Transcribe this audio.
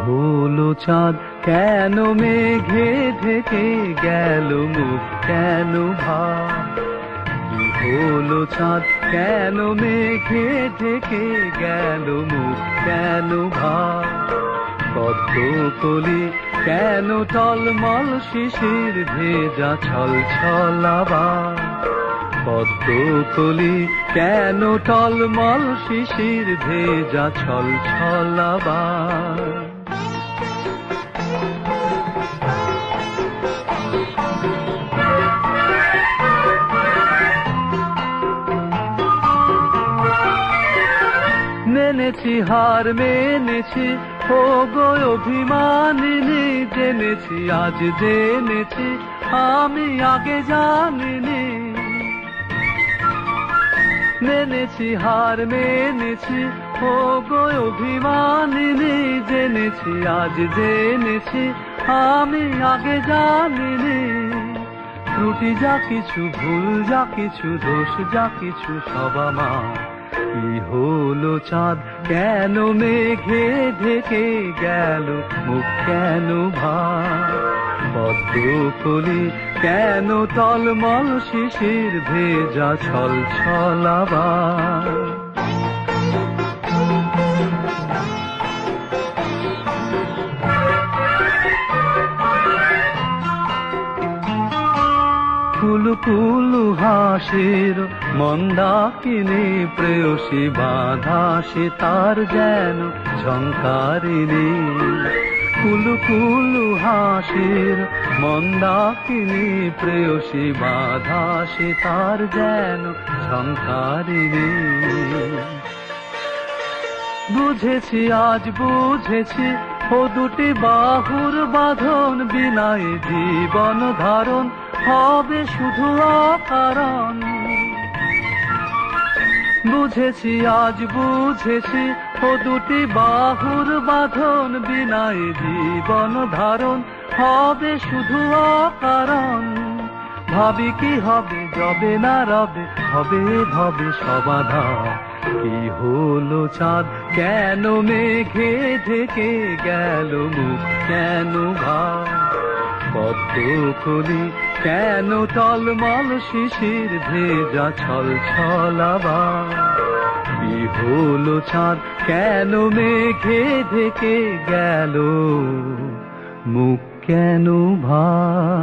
হলো চাঁদ কেন মেঘে ঢেকে গেল মুখ কেন ভাব? কি হলো চাঁদ কেন মেঘে ঢেকে গেল মুখ কেন ভাব? পদ্ম কলি কেন টলমল শিশির ভেজা ছল ছলাবার? পদ্ম কলি কেন টলমল শিশির ভেজা ছল ছলাবার? মেনেছি হার মেনেছি ও গো অভিমানিনী, জেনেছি আজ জেনেছি আমি আগে জানিনি। মেনেছি হার মেনেছি ও গো অভিমানিনী, জেনেছি আজ জেনেছি আমি আগে জানিনি। ত্রুটি যা কিছু ভুল যা কিছু দোষ যা কিছু সব আমার। কি হলো চাঁদ কেন মেঘে ঢেকে গেল মুখ কেন ভাব? পদ্ম কলি কেন টলমল শিশির ভেজা ছল ছলাবার? কুলু কুলু হাসির মন্দাকিনী প্রেয়সী বাধা সে তার যেন ঝংকারিনী। কুলু কুলু হাসির মন্দাকিনী প্রেয়সী বাধা সে তার যেন ঝংকারিনী। বুঝেছি আজ বুঝেছি ও দুটি বাহুর বাঁধন বিনায় জীবন ধারণ হবে শুধু অকারণ। বুঝেছি আজ বুঝেছি ও দুটি বাহুর বাঁধন বিনায় জীবন ধারণ হবে শুধু অকারণ। ভাবি কি হবে যবে না রবে হবে ভবে সমাধান। কি হলো চাঁদ কেন মেঘে ঢেকে গেল মুখ কেন ভাব? পদ্ম কলি কেন টলমল শিশির ভেজা ছল ছলাবার? কি হলো চাঁদ কেন মেঘে ঢেকে গেল মুখ কেন ভাব?